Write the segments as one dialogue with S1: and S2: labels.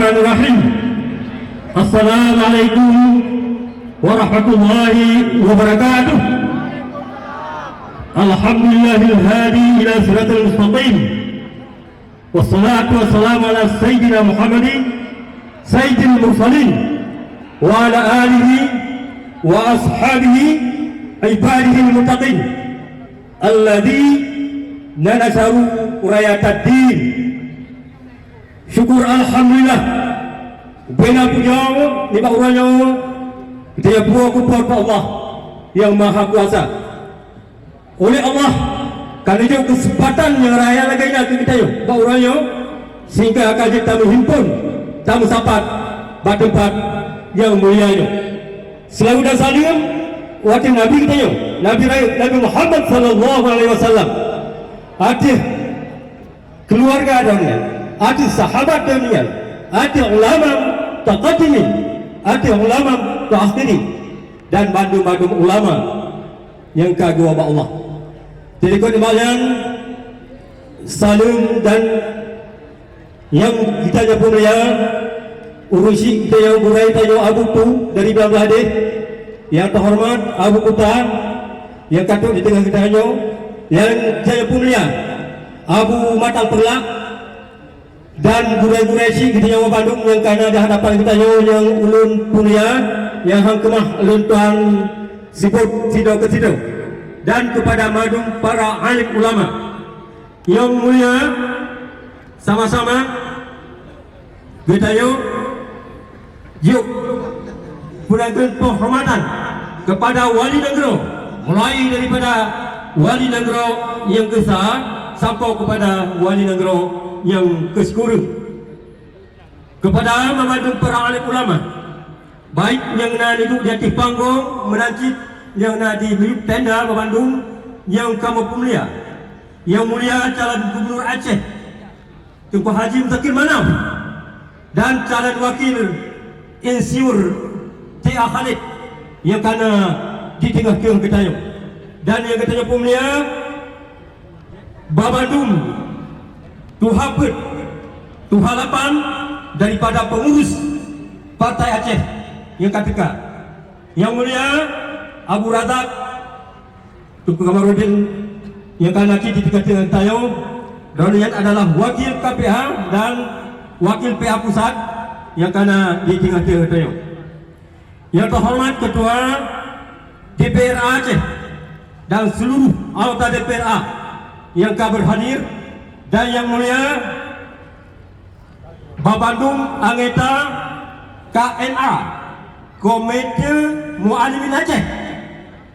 S1: Bismillahirrahmanirrahim. Assalamualaikum warahmatullahi wabarakatuh. Alhamdulillahil hadi ila siratal mustaqim. Wassalatu wassalamu ala sayyidina Muhammadin sayyidil mursalin wa ala alihi wa ashabihi ibadihil muttaqin alladhi nanasaru urayatad din. Syukur alhamdulillah bena punya ni ba urangnya dia buah kupar Allah yang maha kuasa. Oleh Allah karena itu kesempatan yang raya lagi nak kita yo ba urangnya sehingga akan kita menghimpun tamu sapat ba tempat yang mulia ini. Selalu dan salam wakil Nabi kita yo Nabi Muhammad sallallahu alaihi wasallam. Ada keluarga dunia, ada sahabat dunia, ada ulama taqaddimin, ada ulama taakhirin dan bandung-bandung ulama yang kagum Allah. Jadi kau dimalian salam dan yang kita jemput ya urusi kita yang burai tayo Abu Tu dari Bangladesh yang terhormat Abu Kutan yang katut di tengah kita hanya yang saya punya Abu Matal Perlak dan burai-burai si kita yang Bandung yang karena di hadapan kita yang ulun punya yang hangkemah ulun tuan sibut sido ke sido dan kepada madung para alim ulama yang mulia sama-sama kita yuk berikan penghormatan kepada wali negara mulai daripada wali negara yang besar sampai kepada wali negara yang ke-10 kepada memadung para alim ulama baik yang nak duduk di atas panggung menancip yang nak di milik tenda Bandung yang kamu pemulia yang mulia calon gubernur Aceh Tunku Haji Muzakir Manaf dan calon wakil insinyur T.A. Khalid yang karena di tengah-tengah kita dan yang katanya pemulia Babandung Tuhapet Tuhalapan daripada pengurus Partai Aceh yang katakan yang mulia Abu Razak Tunku Kamarudin yang karena di tengah-tengah kita dan yang adalah wakil KPA dan wakil PA Pusat yang karena di tengah-tengah kita yang terhormat Ketua DPR Aceh dan seluruh anggota DPRA yang berhadir dan yang mulia Babandung anggota KNA Komite Mualimin Aceh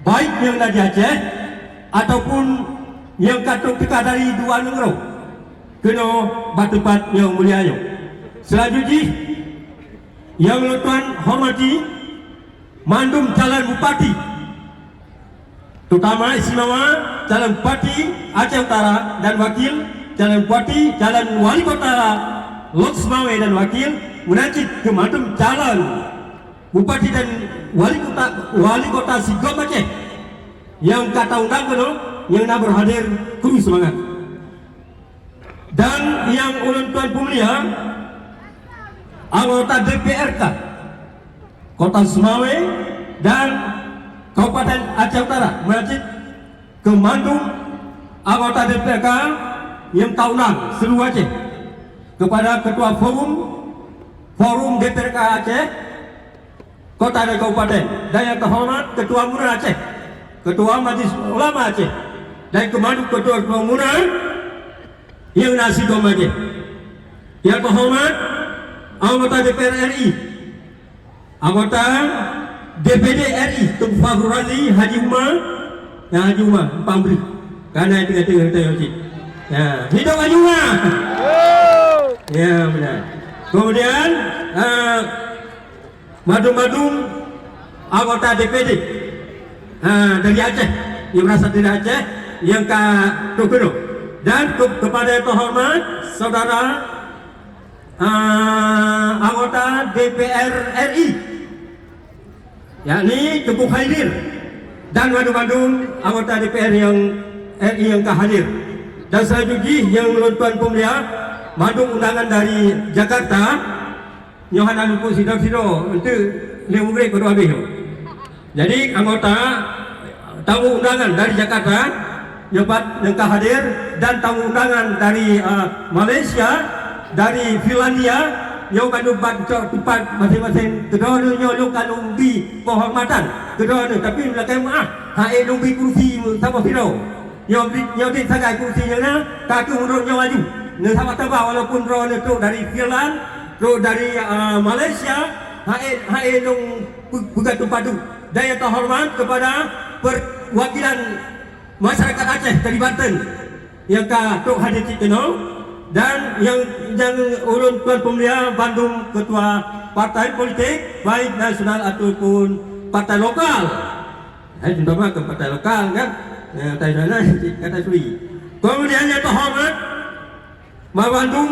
S1: baik yang dari Aceh ataupun yang katuk kita dari dua negara kena batupat yang mulia selanjutnya yang tuan hormati mandum calon bupati terutama istimewa calon bupati Aceh Utara dan wakil calon bupati calon wali kota Lok Semawe dan wakil menancip ke mandum calon bupati dan wali kota Sigom Aceh yang kata undang yang nak berhadir kru semangat dan yang ulun tuan pemulia anggota DPRK Kota Semawe dan Kabupaten Aceh Utara menancip ke mandum anggota DPRK yang tahunan seluruh Aceh kepada Ketua Forum DPRK Aceh Kota dan Kabupaten dan yang terhormat Ketua Murah Aceh Ketua Majlis Ulama Aceh dan kemandung Ketua Murah yang nasi Gom Aceh yang terhormat anggota DPR RI anggota DPD RI Tunku Fakhrul Razi Haji Umar Pambri karena itu kita ya hidup Haji Umar ya benar kemudian madung-madung anggota DPD dari Aceh yang berasal dari Aceh yang ke Tukeno dan kepada yang terhormat saudara anggota DPR RI yakni Tunku Khairir dan madung-madung anggota DPR yang RI yang hadir dan selanjutnya yang menonton pemulia madung undangan dari Jakarta Yohanan pun sidang-sidang untuk lewat murid baru habis tu. Jadi anggota tamu undangan dari Jakarta yang hadir dan tamu undangan dari Malaysia, dari Finlandia yang mendapat tempat masing-masing kedua-duanya lukan umbi penghormatan kedua-duanya tapi belakang maaf hae umbi kursi sama firau yang di sagai kursinya na kaki urutnya maju ne sama tebal walaupun roh tu dari Finland roh dari Malaysia hae nung bukan tempat tu dan yang terhormat kepada perwakilan masyarakat Aceh dari Banten yang Tok hadir Cik dan yang ulun Tuan Pemulia Bandung ketua partai politik baik nasional ataupun partai lokal. Saya contohnya ke partai lokal kan, partai nasional kata suri. Kemudian yang terhormat Bandung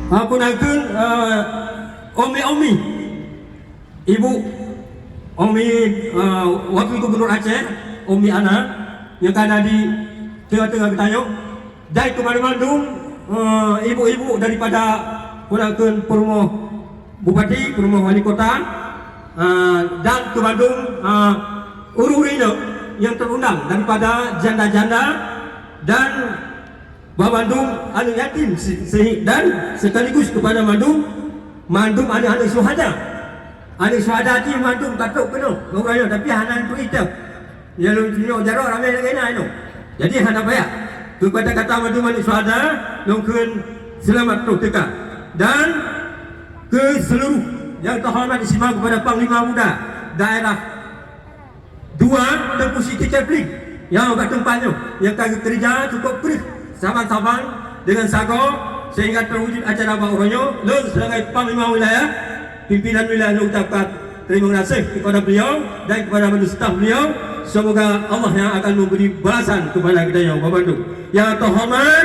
S1: aku nakun Omi Ibu Omi Wakil Gubernur Aceh Omi Ana yang ada di tengah-tengah Getayok. Dari kepada Bandung, ibu-ibu daripada Kunakan Perumah Bupati, Perumah Wali Kota, dan ke Bandung uru-urina yang terundang daripada janda-janda dan Bandung anu yatim dan sekaligus kepada Bandung anak-anak syuhada. Anak syuhada ti Bandung katuk kena orang tapi hanan tu itu. Ya lu tunjuk jarak ramai lagi nak. Jadi hana payah. Kepada kata Bandung Syuhada Longkun selamat Teka dan ke seluruh yang terhormat disimak kepada Panglima Muda daerah 2 Tengku Siti Kepling yang kat tempatnya yang kerja cukup perih saban-saban dengan sago sehingga terwujud acara bauranya lalu sebagai Panglima Wilayah pimpinan wilayah mengucapkan terima kasih kepada beliau dan kepada staf beliau. Semoga Allah yang akan memberi balasan kepada kita yang Bandung. Yang terhormat,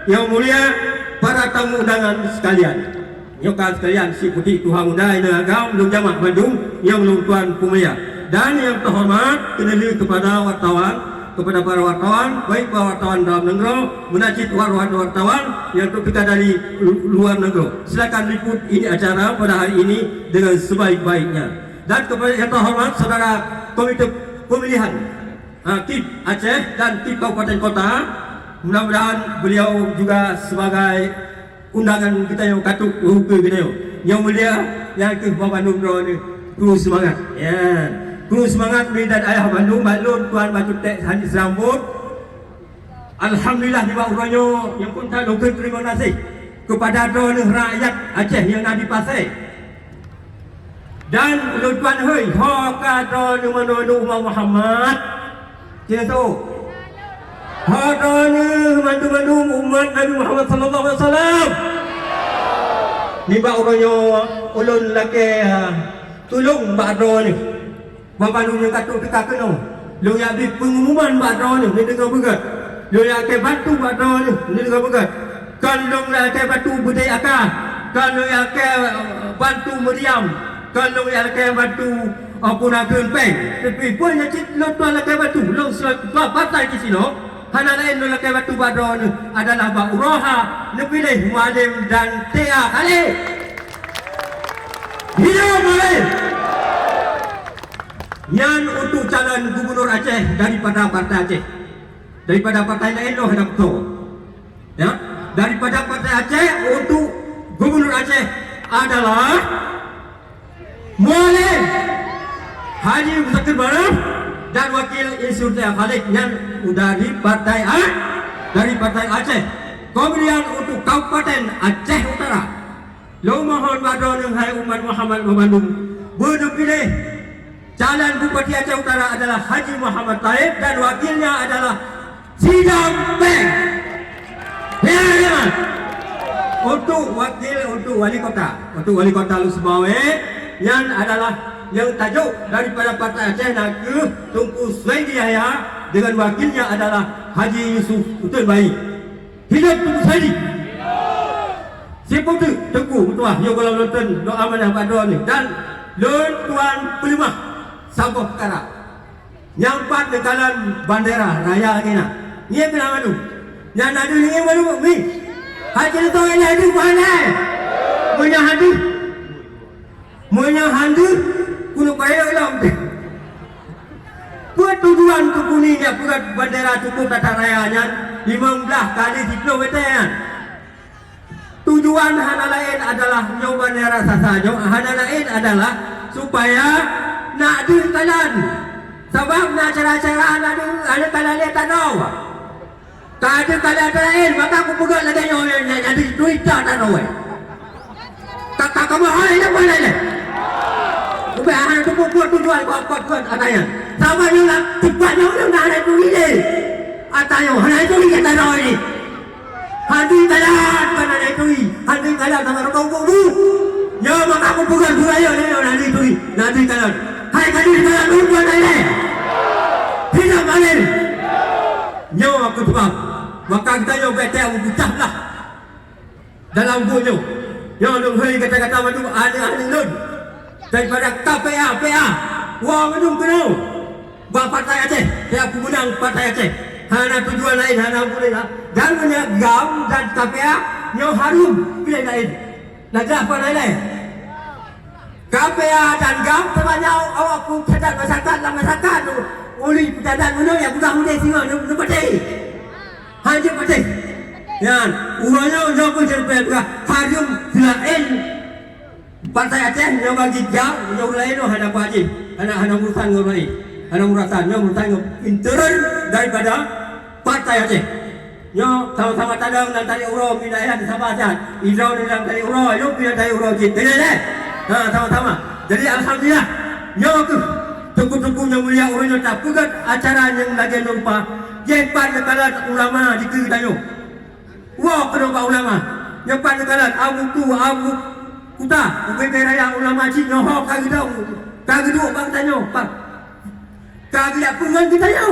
S1: yang mulia, para tamu undangan sekalian. Nyokan sekalian, si putih Tuhan Muda ini agam belum jamak Bandung yang belum Tuan Pemulia. Dan yang terhormat, kenali kepada wartawan, kepada para wartawan, baik para wartawan dalam negara, menajid wartawan yang kita dari luar negara. Silakan liput ini acara pada hari ini dengan sebaik-baiknya. Dan kepada yang terhormat, saudara Komite Pemilihan tim Aceh dan tim Kabupaten Kota, mudah-mudahan beliau juga sebagai undangan kita yang katuk rupa kita yang mulia yang ke Bandung ni terus semangat ya terus semangat dan ayah Bandung balun Tuan Batu Tek Hanis Rambut. Alhamdulillah di bawah orangnya yang pun tak lupa terima kasih kepada rakyat Aceh yang ada di Pasir. Dan Tuan hei kata mana Umar Muhammad kira tu hadana mandu umat Nabi Muhammad sallallahu alaihi wasallam ni ba orangnya ulun laki tolong badro ni bapa lu yang katuk dekat kena lu yang di pengumuman badro ni dengar begat lu yang ke batu badro ni dengar begat kan lu yang ke batu budaya akak kan lu yang ke batu Maryam kalau yang kaya batu apa nak peng tapi pun yang cik lo tuan kaya batu lo sebab batai di sini hana lain lo kaya batu badron adalah Ba'uraha Nepilih Mualim dan Tia Khalid hidup Mualim yang untuk calon gubernur Aceh daripada partai Aceh daripada partai lain lo hendak tu ya daripada partai Aceh untuk gubernur Aceh adalah Mualim Haji Musakir Baraf dan Wakil Insur Tia Khalid yang dari partai Aceh. Kemudian untuk Kabupaten Aceh Utara, lo mohon badon hai umat Muhammad Bandung berdepilih calon Bupati Aceh Utara adalah Haji Muhammad Taib dan wakilnya adalah Sidam Peng. Ya. Untuk wali kota Lusmawe yang adalah yang tajuk daripada Partai Aceh Naga Tunku Suhaidi Yahya dengan wakilnya adalah Haji Yusuf Utul Bayi. Hidup Tunku Suhaidi. Siapa tu? Tengku Tuah yang kalau nonton doa amanah pada ni dan Lun Tuan Pelimah Sabah Perkara. Nyampat dekalan bandera raya kena. Ni kenapa tu? Yang ada ni baru ni. Haji tu yang ada mana? Menyahandi kuno kaya ilang buat tujuan tukuninya buat bandara cukup tata rayanya 15 kali kilometer. Tujuan hana lain adalah nyo bandara sasajo, hana lain adalah supaya nak dikalan sebab nak cara-cara ada kalalnya tanau tak ada kalan lain maka aku pegang lagi nyo jadi Twitter tanau tak kamu hal ini mana ni kebahan tu buat tujuan kuat atanya sama nyo lah cepatnya orang nak ada tulis ni atanya hana tulis kata tanau ini handi kalan mana ada tulis handi kalan sama orang kau nyo maka aku pegang budaya ni nanti tulis nanti kalan hai kali kalan lupa ni tidak balik nyo aku sebab maka kita nyo betul aku pecahlah dalam bunyo nyo hei kata-kata macam ahli nun daripada PA wang itu kena buat partai Aceh saya aku menang partai Aceh hana tujuan lain hana boleh lah dan punya GAM dan KPA nyo harum pilih lain nak apa lain KPA dan GAM semuanya awak pun cadang masyarakat tu oleh cadang mana yang bukan muda singa nu pati hanya pati yan urangnya nyo pun jadi bukan harum lain partai Aceh nyo bagi GAM nyo lain tu hana wajib hana urusan nyo lain hana urusan intern daripada partai Aceh nyo sama-sama tadang dan tadi urang wilayah di Sabah Aceh Irau ni dalam tadi urang yo pilih tadi urang kita ni sama-sama jadi alhamdulillah nyo tu tunggu yang mulia urang tak pegat acara yang lagi lupa jepat dekat ulama di Kedayo wah kedua ulama jepat dekat abu kuta ubi raya ulama cik nyoh kagidu bang tanyo kagidu pengen kita nyo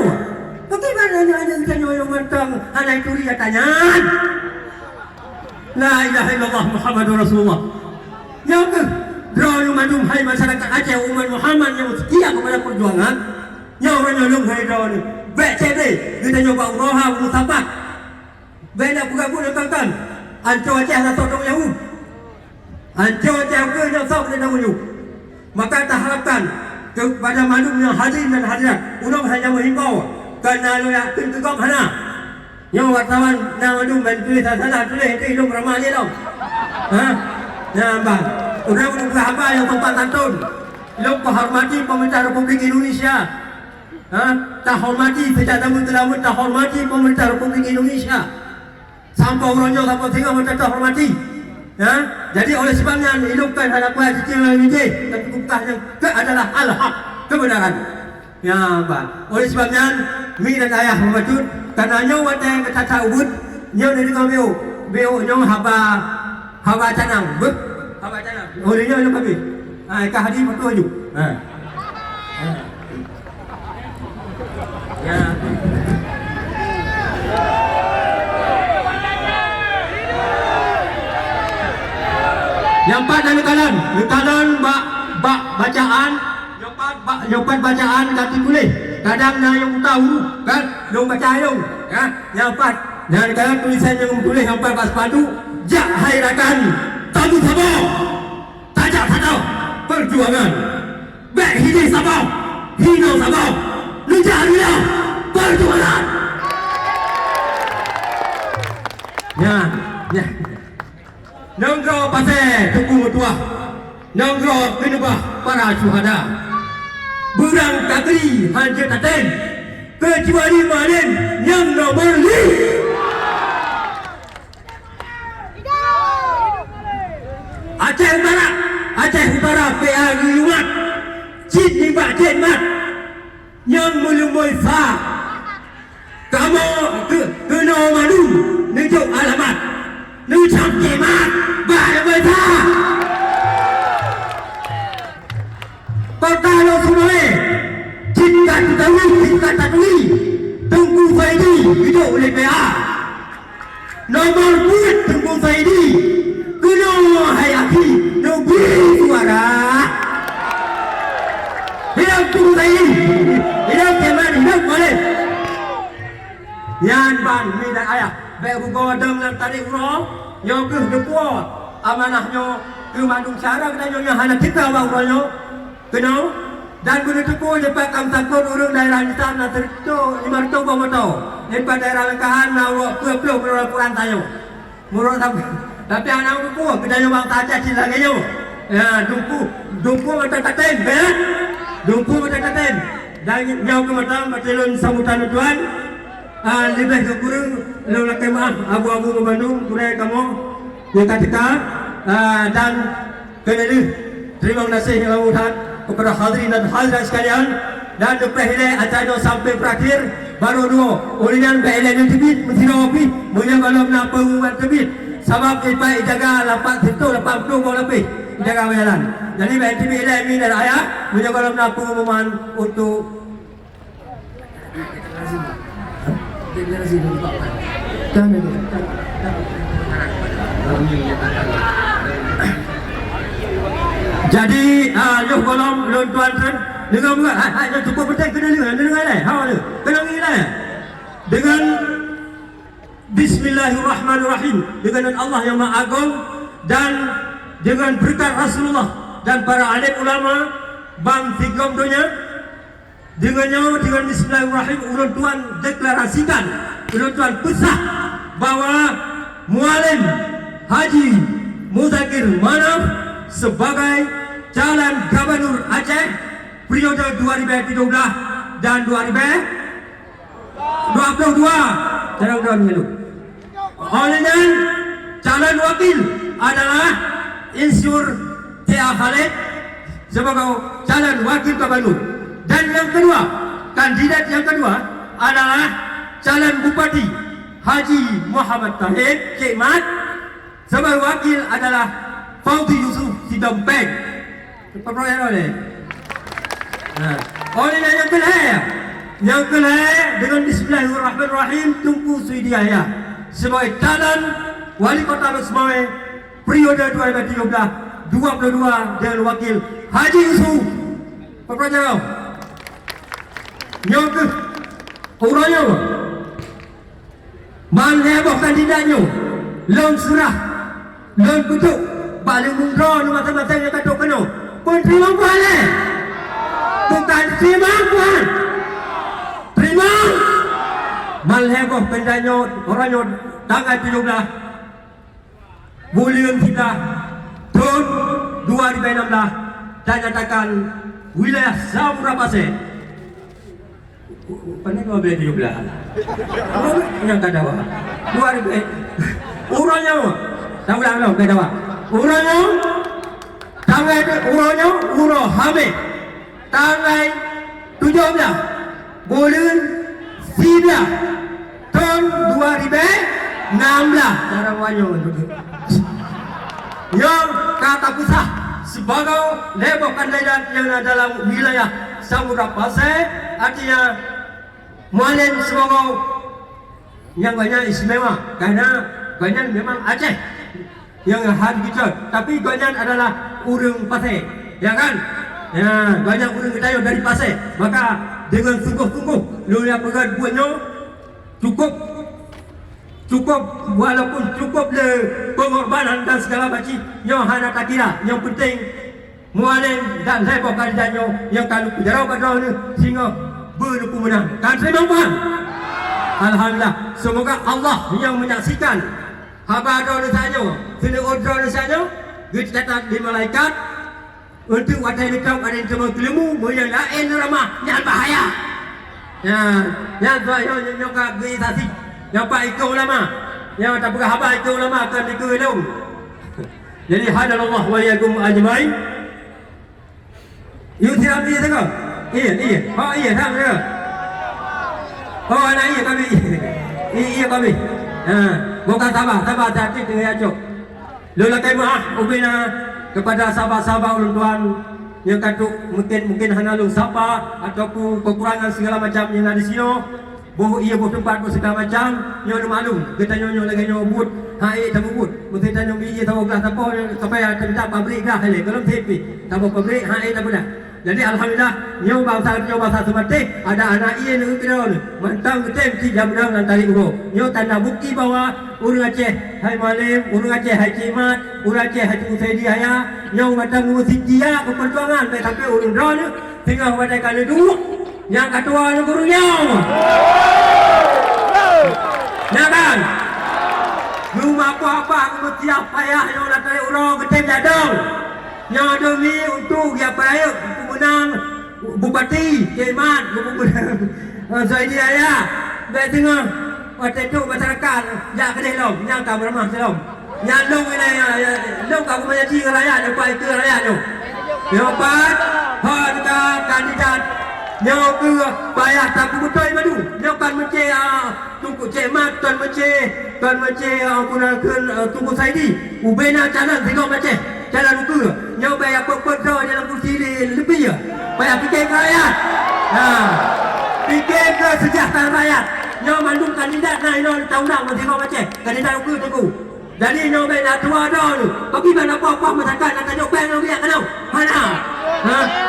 S1: bagaimana ada kita nyo yang mentang anak itu dia tanya la ilaha illallah Muhammadur Rasulullah nyo ke Draw madum hai masyarakat Aceh umat Muhammad yang setia kepada perjuangan nyo nyolong hai draw ni BCD kita nyoba uroha musabak beda bukan kan anco Aceh lah todong Yahud anco Aceh ke yang sok dia tahu maka tak harapkan kepada madum yang hadirin dan hadirat ulung hanya menghimbau kerana lu nak tuntuk hana yang wartawan nak madum dan tulis salah tulis itu ilmu ramah dia tau nampak orang bukan apa yang tempat tantun lu hormati pemerintah Republik Indonesia tak hormati secara menteramun tak hormati pemerintah Republik Indonesia sampai orangnya sampai tinggal mereka tak hormati jadi oleh sebabnya hidupkan hadapan cicil ini tapi bukan yang adalah al-haq kebenaran ya Pak oleh sebabnya mi dan ayah memajud karena nyawa yang kata ubud nyawa dari kau beo nyawa haba canang haba canang oleh nyawa kami kahadi betul aja ya yang empat dari kanan bacaan nyopat bacaan kaki tulis kadang na yang tahu kan dong baca dong yang empat dan kadang tulisan yang tulis yang empat pas padu jak hairakan tabu sabau tajak sadau perjuangan baik hidai sabau hino sabau lujah riau perjuangan ya nongro pasai tuku mutua nongro kinubah para syuhada burang kakri hanja taten kecuali manen yang nomor 5 Aceh Utara PA Guyumat Cid Limbak Jenmat yang melumui sah kamu kena madu nunjuk alamat nunjuk jemat bahaya besar kota lo semua cinta tatui tunggu Faidi hidup oleh PA nomor 4 tunggu Faidi kena hayati nubi suara hidup tunggu Faidi hidup jemat hidup boleh yan ban minta ayah baik bawa dengan tarik roh yang ke depan amanahnya ke mandung sarang dan yang hana kita bawanya kena dan guna tepu lepas kam takut urang daerah di sana terito 500 bawa lepas daerah lengkahan awak ke-10 kurang tayo murah tapi anak aku kedaya bang tajak silangnya ya dumpu mata katen ya dumpu mata katen dan nyau ke mata batalon sambutan tuan lebih ke kurang lalu lakai maaf abu-abu ke Bandung kurai kamu yang ketika dan kena terima kasih yang lamutan kepada hadirin dan hadirat sekalian dan depehile acara sampai berakhir baru dua ulinan behile yang tebit mesti rapi punya kalau nak pengumuman tebit sebab kita jaga lapak situ lapak tu kau lebih jaga jalan jadi behile tebit ini dan ayah punya kalau nak pengumuman untuk jadi yo kolom lon tuan dengan bukan cukup penting kena dengar kena dengar dengan bismillahirrahmanirrahim dengan Allah yang Maha Agung dan dengan berkat Rasulullah dan para alim ulama bang tiga dunia dengan bismillahirrahmanirrahim ulun tuan deklarasikan ulun tuan pesah bahwa Mualim Haji Muzakir Manaf sebagai calon gubernur Aceh periode 2017 dan 2022 calon pemilu. Olehnya calon wakil adalah Insur Tia Khalid sebagai calon wakil gubernur. Dan yang kedua, kandidat yang kedua adalah calon bupati Haji Muhammad Tahir Cik Mat sebagai wakil adalah Fauzi Yusuf Sidompeng. Perproyek oleh. Olehnya yang kelih dengan bismillahirrahmanirrahim Tunku Sri Yahya sebagai calon wali kota Besmai periode 2013 22 dan wakil Haji Yusuf. Perproyek. Yang ke orangnya man heboh kandidatnya lon surah lon kutuk balik mundra mata-mata yang kata kena pun terima boleh bukan terima puan terima man heboh kandidatnya orangnya tanggal 17 bulan 3 tahun 2016 dan nyatakan wilayah Samudra Pasir. Pandai kau boleh 17. Yang kata apa? 2000. Urangnya, tahu lah belum kata apa? Urangnya, urang Hamid. Tanggal 17 bulan 9 tahun 2016. Cara wanyo yang kata pusat sebagai level kandidat yang ada dalam wilayah Samudra Pasir, artinya Mualim sebagai yang banyak istimewa karena banyak memang Aceh yang hari kita, tapi banyak adalah urang Pasir, ya kan? Ya, banyak urang kita dari Pasir. Maka dengan sungguh-sungguh luar pegat buatnya cukup walaupun cukup le pengorbanan dan segala macam yang hana tak kira, yang penting Mualim dan level kandidatnya yang kalau berjarau pada ni sehingga berlupu menang. Kan terima puan? Alhamdulillah. Semoga Allah yang menyaksikan haba doa saja, sini odra saja, kita catat di malaikat untuk wadah lekap ada yang cuma kelemu, yang lain ramah, yang bahaya. Ya, yang nyokak geisasi, yang pak ikut ulama, yang tak buka haba ikut ulama akan dikelung. Jadi hadallah wa yakum ajmain. You tidak boleh tengok. Iya. Oh iya, tak boleh. Oh anak iya kami. Iya kami. Bukan sabar hati dengan acok. Lulakai maaf ubina kepada sahabat-sahabat ulun tuan yang kata mungkin hana lu sapa ataupun kekurangan segala macam yang ada di sini. Boh iya boh tempat boh segala macam yang lu maklum. Kita nyonya lagi nyobut. Hai tamu but. Mesti tanya biji tahu belah apa sampai ada pabrik dah hele. Kalau tepi. Tamu pabrik hai tak boleh. Jadi alhamdulillah nyo bangsa seperti ada anak ia negeri kita ni mentang ketem si jamdang antari uro. Nyo tanda bukti bahwa urang Aceh hai Malim, urang Aceh hai Cimat, urang Aceh hai Usaidi haya nyo matang musijia ke perjuangan sampai urang drone tinggal pada kali dulu yang ketua ni gurunya. Ya kan? Rumah apa-apa aku tiap payah nyo latai uro ketem jadong. Nyo demi untuk ya payah menang bupati Kemat menang Usaidi haya. Baik tengah waktu itu masyarakat ya kedai lom yang tak beramah selom yang lom ini lom kau menjadi rakyat apa itu rakyat tu yang empat harga kandidat yang ke payah tak betul madu yang kan menceh tunggu cemat kan menceh gunakan tunggu Saidi ubena jalan tengok menceh jalan ke yang bayar pokok jalan kursi lebih ya bayar fikir rakyat fikir kesejahteraan rakyat. Nyo mandung kandidat naik non tahun dah masih kau macam kandidat aku tunggu. Jadi nyo bela tua dah tu. Tapi mana apa masyarakat nak tunjuk bank lagi kan? Mana?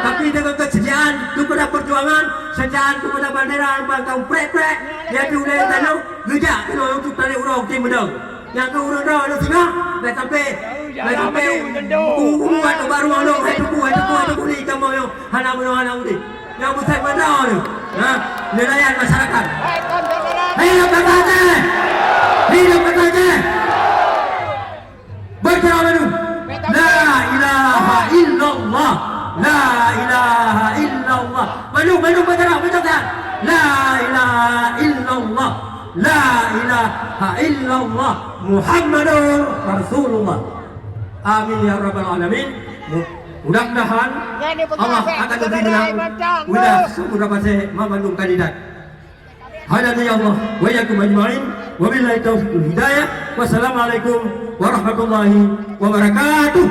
S1: Tapi dengan kesediaan tu pada perjuangan, kesediaan tu pada bandera bangkau prek-prek. Dia tu dah tahu gejak tu untuk tali urang tim bedang. Yang ke urang dah tu singa, dah sampai buat baru orang hai tuku ni kamu yo hana ni. Yang besar mana tu? Nelayan masyarakat. Hidup kata Aceh! Hidup kata Aceh! Bergerak maju! La ilaha illallah! La ilaha illallah! Maju bergerak, bergerak! La ilaha illallah! La ilaha illallah! Muhammadur Rasulullah! Amin ya rabbal alamin! Mudah-mudahan Allah akan lebih menang wilayah Samudra Pasir memandung kandidat. Hadani Allah wa iyyakum ajma'in wa billahi taufiq wal hidayah. Wassalamualaikum warahmatullahi wabarakatuh.